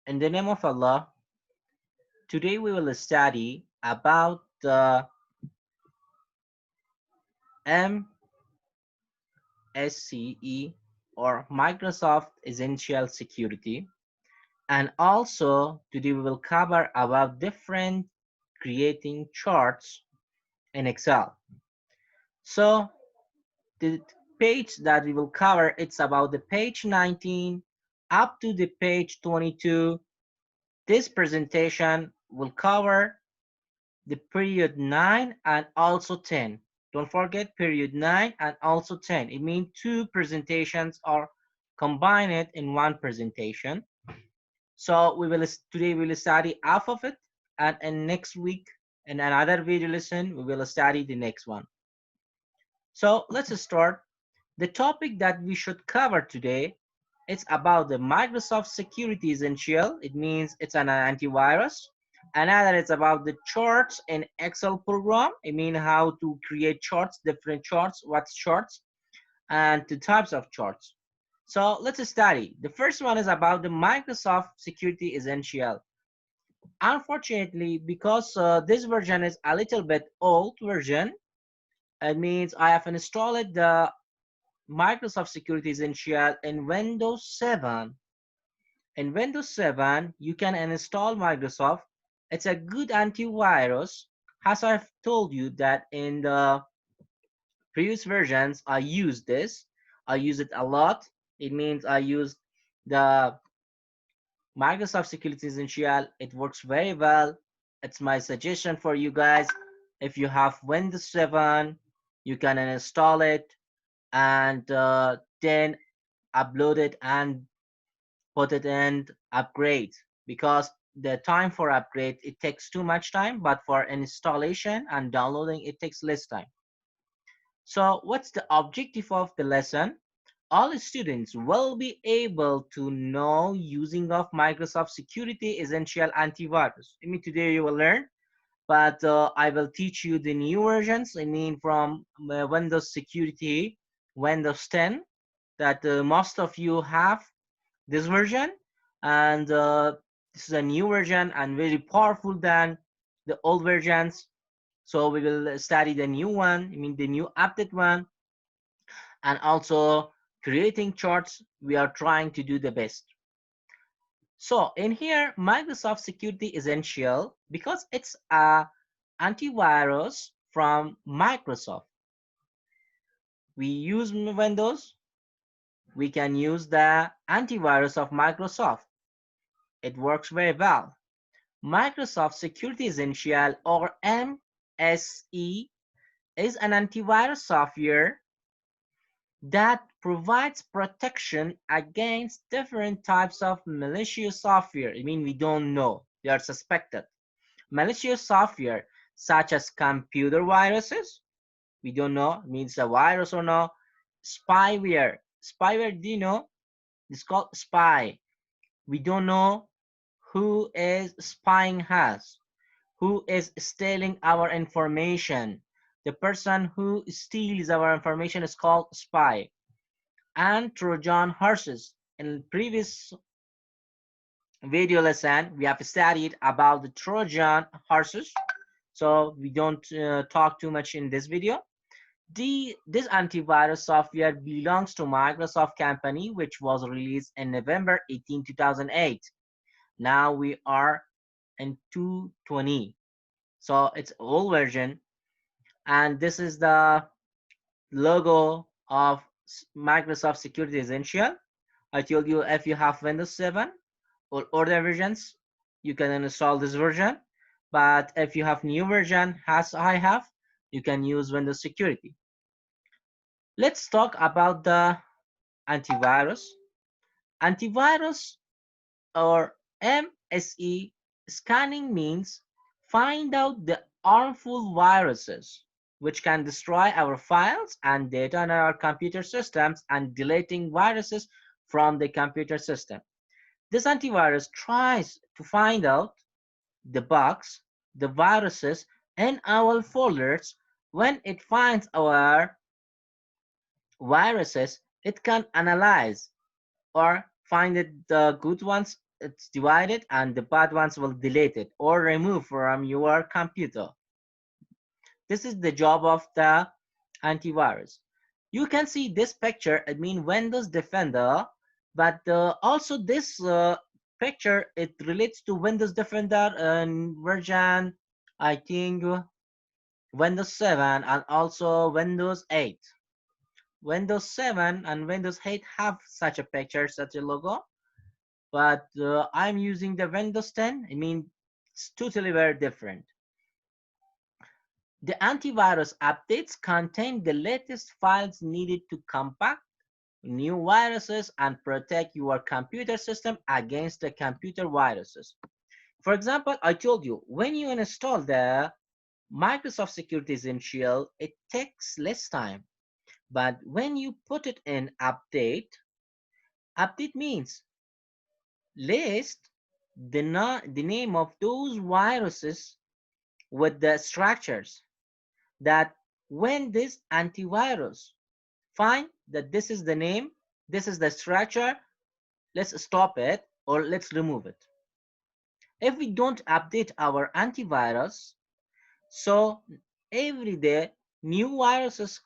In the name of Allah, today we will study about the MSCE or Microsoft Essential Security, and also today we will cover about different creating charts in Excel. So the page that we will cover, it's about the page 19 up to the page 22. This presentation will cover the period 9 and also 10. Don't forget period 9 and also 10. It means two presentations are combined in one presentation. So today we will study half of it, and in next week in another video lesson we will study the next one. So let's start. The topic that we should cover today, it's about the Microsoft Security Essential. It means it's an antivirus. Another is about the charts in Excel program. I mean how to create charts, different charts, what's charts, and the types of charts. So let's study. The first one is about the Microsoft Security Essential. Unfortunately, because this version is a little bit old version, it means I have installed the Microsoft Security Essential in Windows 7. In Windows 7, you can install Microsoft. It's a good antivirus. As I've told you that in the previous versions, I use this. I use it a lot. It means I use the Microsoft Security Essential. It works very well. It's my suggestion for you guys. If you have Windows 7, you can install it and then upload it and put it in upgrade, because the time for upgrade, it takes too much time, but for installation and downloading it takes less time. So what's the objective of the lesson? All students will be able to know using of Microsoft Security Essential Antivirus. I mean, today you will learn, but I will teach you the new versions. I mean, from Windows Security, Windows 10, that most of you have this version, and this is a new version and very powerful than the old versions. So we will study the new one, I mean the new update one, and also creating charts. We are trying to do the best. So in here, Microsoft Security Essential, because it's a antivirus from Microsoft. We use Windows, we can use the antivirus of Microsoft. It works very well. Microsoft Security Essential, or MSE, is an antivirus software that provides protection against different types of malicious software. I mean, we don't know, they are suspected. Malicious software such as computer viruses, we don't know, it means a virus or no. Spyware, do you know? It's called spy. We don't know who is spying us, who is stealing our information. The person who steals our information is called spy. And Trojan horses. In previous video lesson, we have studied about the Trojan horses, so we don't talk too much in this video. This antivirus software belongs to Microsoft company, which was released in November 18, 2008. Now we are in 220, so it's old version, and this is the logo of Microsoft Security Essential. I told you if you have Windows 7 or older versions, you can install this version, but if you have new version as I have, you can use Windows Security. Let's talk about the antivirus. Antivirus, or MSE, scanning means find out the harmful viruses which can destroy our files and data on our computer systems, and deleting viruses from the computer system. This antivirus tries to find out the bugs, the viruses in our folders. When it finds our viruses, it can analyze or find it the good ones it's divided, and the bad ones will delete it or remove from your computer. This is the job of the antivirus. You can see this picture, I mean Windows Defender, but also this picture, it relates to Windows Defender and version, I think, Windows 7 and also Windows 8. Windows 7 and Windows 8 have such a picture, such a logo, but I'm using the Windows 10. I mean, it's totally very different. The antivirus updates contain the latest files needed to combat new viruses and protect your computer system against the computer viruses. For example, I told you, when you install the Microsoft Security Essential, it takes less time. But when you put it in update, update means list the name of those viruses with the structures, that when this antivirus find that this is the name, this is the structure, let's stop it or let's remove it. If we don't update our antivirus, so every day new viruses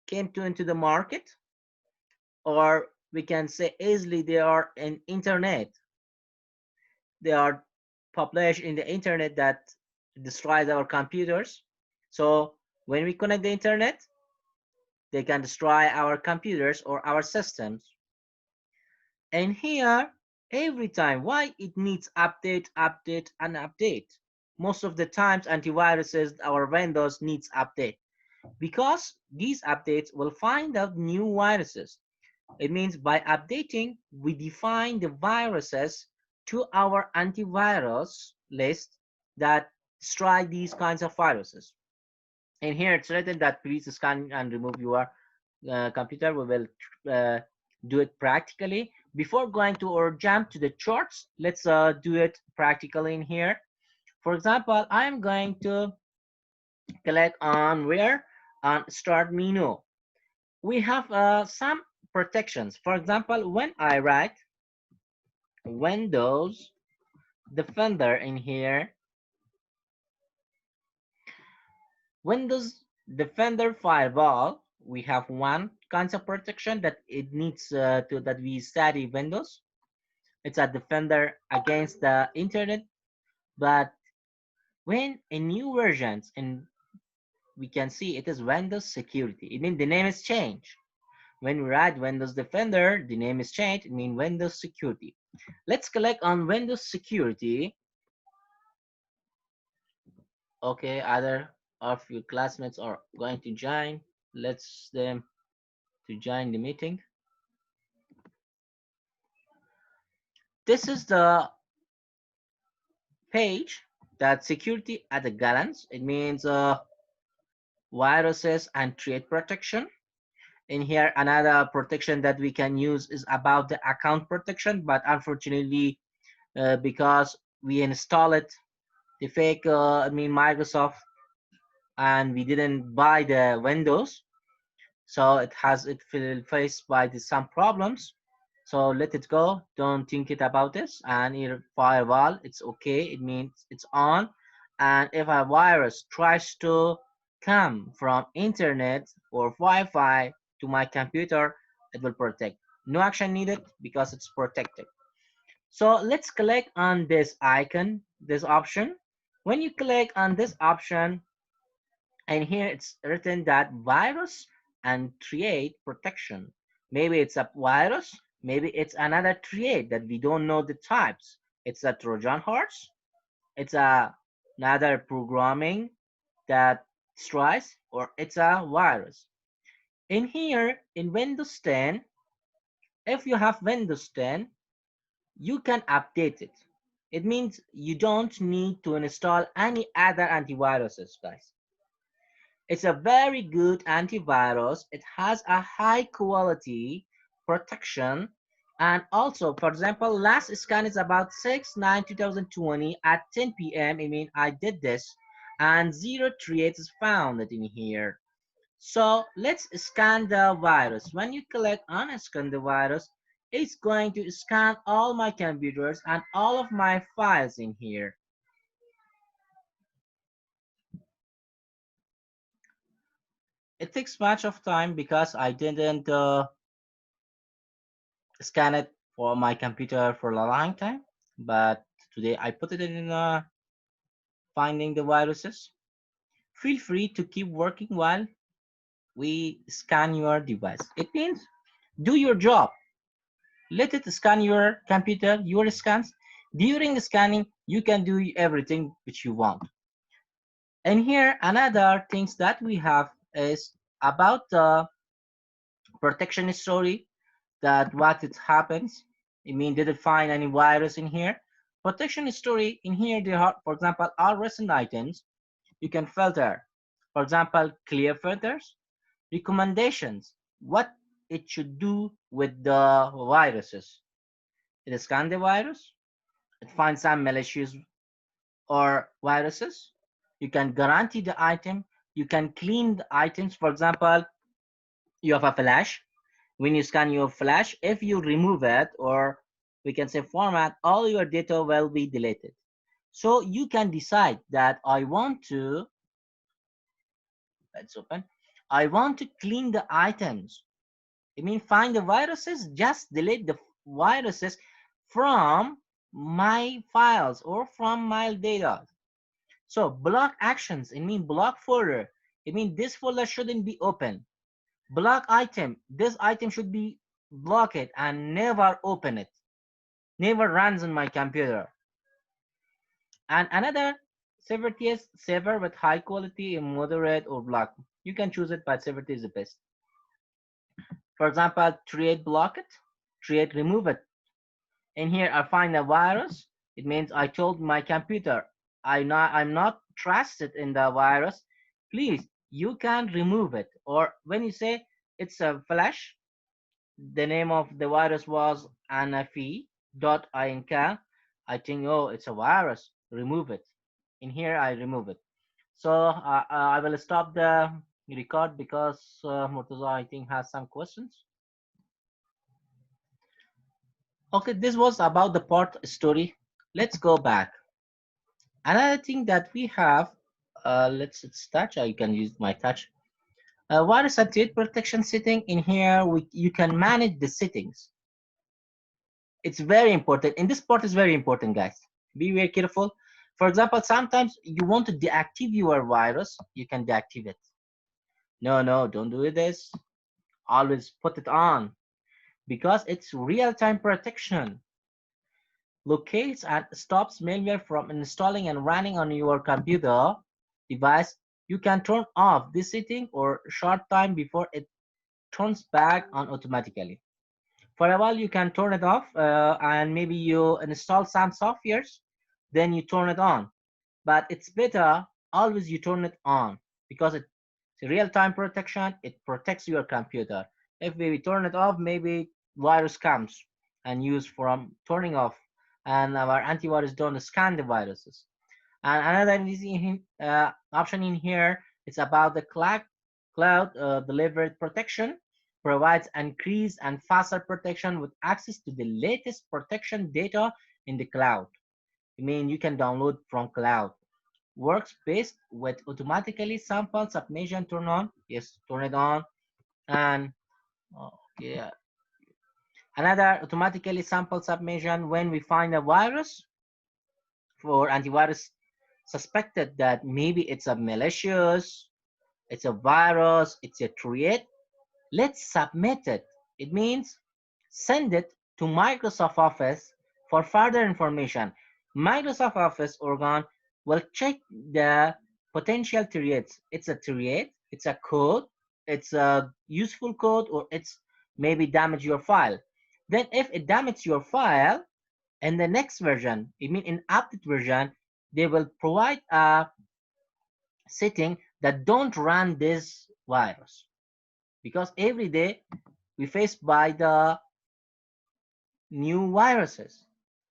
came to into the market, or we can say easily they are in internet, they are published in the internet that destroys our computers. So when we connect the internet, they can destroy our computers or our systems. And here, every time, why it needs update, update, and update. Most of the times, antiviruses, our vendors needs update, because these updates will find out new viruses. It means by updating, we define the viruses to our antivirus list that destroy these kinds of viruses. And here it's written that please scan and remove your computer. We will uh, do it practically. Before going to or jump to the charts, let's do it practically in here. For example, I'm going to click on where on start menu. We have some protections. For example, when I write Windows Defender in here, Windows Defender Firewall, we have one kinds of protection that it needs to that we study Windows. It's a defender against the internet, but when a new versions, and we can see it is Windows Security, it means the name is changed. When we write Windows Defender, the name is changed, it means Windows Security. Let's click on Windows Security. Okay, other of your classmates are going to join. Let's them to join the meeting. This is the page that security at a glance. It means viruses and threat protection. In here, another protection that we can use is about the account protection, but unfortunately, because we install it, the fake, Microsoft, and we didn't buy the Windows, so it will face by some problems. So let it go, don't think it about this. And your firewall, it's okay, it means it's on. And if a virus tries to come from internet or Wi-Fi to my computer, it will protect. No action needed because it's protected. So let's click on this icon, this option. When you click on this option, and here it's written that virus and threat protection. Maybe it's a virus, maybe it's another threat that we don't know the types. It's a Trojan horse, it's another programming that destroys, or it's a virus. In here, in Windows 10, if you have Windows 10, you can update it. It means you don't need to install any other antiviruses, guys. It's a very good antivirus. It has a high quality protection. And also, for example, last scan is about 6/9/2020 at 10 p.m. I mean, I did this, and zero threats is found in here. So let's scan the virus. When you click on scan the virus, It's going to scan all my computers and all of my files in here. It takes much of time because I didn't scan it for my computer for a long time, but today I put it in finding the viruses. Feel free to keep working while we scan your device. It means do your job. Let it scan your computer, your scans. During the scanning, you can do everything which you want. And here, another things that we have is about the protection story, that what it happens. I mean, did it find any virus in here? Protection story in here, they are, for example, all recent items you can filter. For example, clear filters, recommendations, what it should do with the viruses. It scans the virus, it finds some malicious or viruses. You can guarantee the item, you can clean the items. For example, you have a flash. When you scan your flash, if you remove it, or we can say format, all your data will be deleted. So you can decide that I want to, let's open, I want to clean the items. I mean, find the viruses, just delete the viruses from my files or from my data. So block actions, it means block folder. It means this folder shouldn't be open. Block item, this item should be blocked and never open it. Never runs on my computer. And another severity is severe with high quality, moderate, or block. You can choose it, but severity is the best. For example, create block it, create remove it. In here, I find a virus. It means I told my computer I'm not trusted in the virus. Please, you can remove it. Or when you say it's a flash, the name of the virus was anafi.ink. I think, oh, it's a virus. Remove it. In here, I remove it. So I will stop the record because Murtaza, I think, has some questions. Okay, this was about the part story. Let's go back. Another thing that we have, let's touch. I can use my touch. Virus and threat protection setting. In here, you can manage the settings. It's very important. In this part is very important, guys. Be very careful. For example, sometimes you want to deactivate your virus. You can deactivate it. No, don't do this. Always put it on because it's real-time protection. Locates and stops malware from installing and running on your computer device. You can turn off this setting or short time before it turns back on automatically. For a while, you can turn it off and maybe you install some softwares, then you turn it on. But it's better always you turn it on because it's real-time protection. It protects your computer. If we turn it off, maybe virus comes and use from turning off, and our antivirus don't scan the viruses. And another option in here is about the cloud delivered protection. Provides increased and faster protection with access to the latest protection data in the cloud. I mean, you can download from cloud. Works best with automatically sample submission turn on. Yes, turn it on. And okay, another automatically sample submission when we find a virus for antivirus suspected that maybe it's a malicious, it's a virus, it's a threat. Let's submit it. It means send it to Microsoft Office for further information. Microsoft Office organ will check the potential threats. It's a threat, it's a code, it's a useful code, or it's maybe damage your file. Then if it damages your file, in the next version, I mean in update version, they will provide a setting that don't run this virus, because every day we face by the new viruses.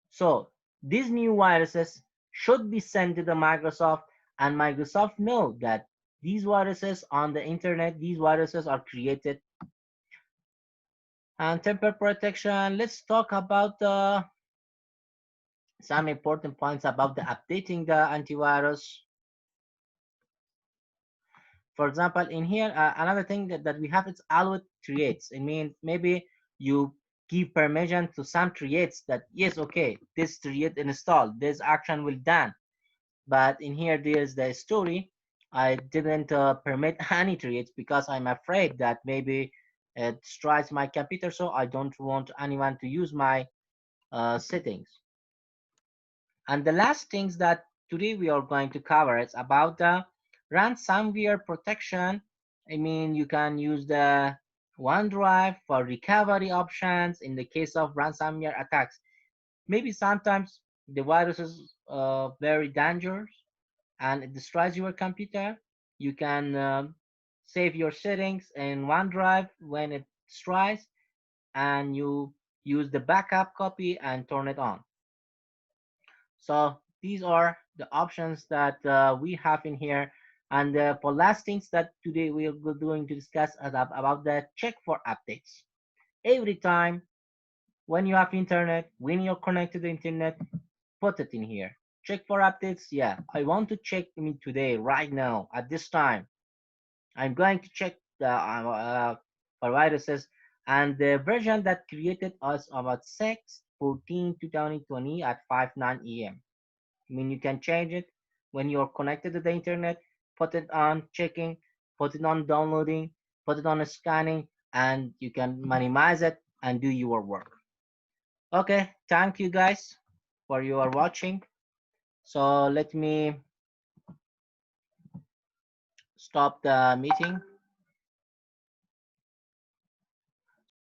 So these new viruses should be sent to the Microsoft, and Microsoft know that these viruses on the internet, these viruses are created And temper protection, let's talk about some important points about the updating the antivirus. For example, in here, another thing that we have is allow creates. It means maybe you give permission to some creates that, yes, okay, this create installed, this action will done. But in here, there's the story. I didn't permit any creates because I'm afraid that maybe it destroys my computer, so I don't want anyone to use my settings. And the last things that today we are going to cover is about the ransomware protection. I mean, you can use the OneDrive for recovery options in the case of ransomware attacks. Maybe sometimes the virus is very dangerous and it destroys your computer. You can save your settings in OneDrive when it destroys, and you use the backup copy and turn it on. So these are the options that we have in here. And for last things that today we are going to discuss about the check for updates. Every time when you have internet, when you're connected to the internet, put it in here. Check for updates. Yeah, I want to check me today, right now, at this time. I'm going to check the for viruses, and the version that created us about 6/14/2020 at 5:09 a.m. I mean, you can change it when you're connected to the internet, put it on checking, put it on downloading, put it on scanning, and you can minimize it and do your work. Okay, thank you guys for your watching. So let me stop the meeting.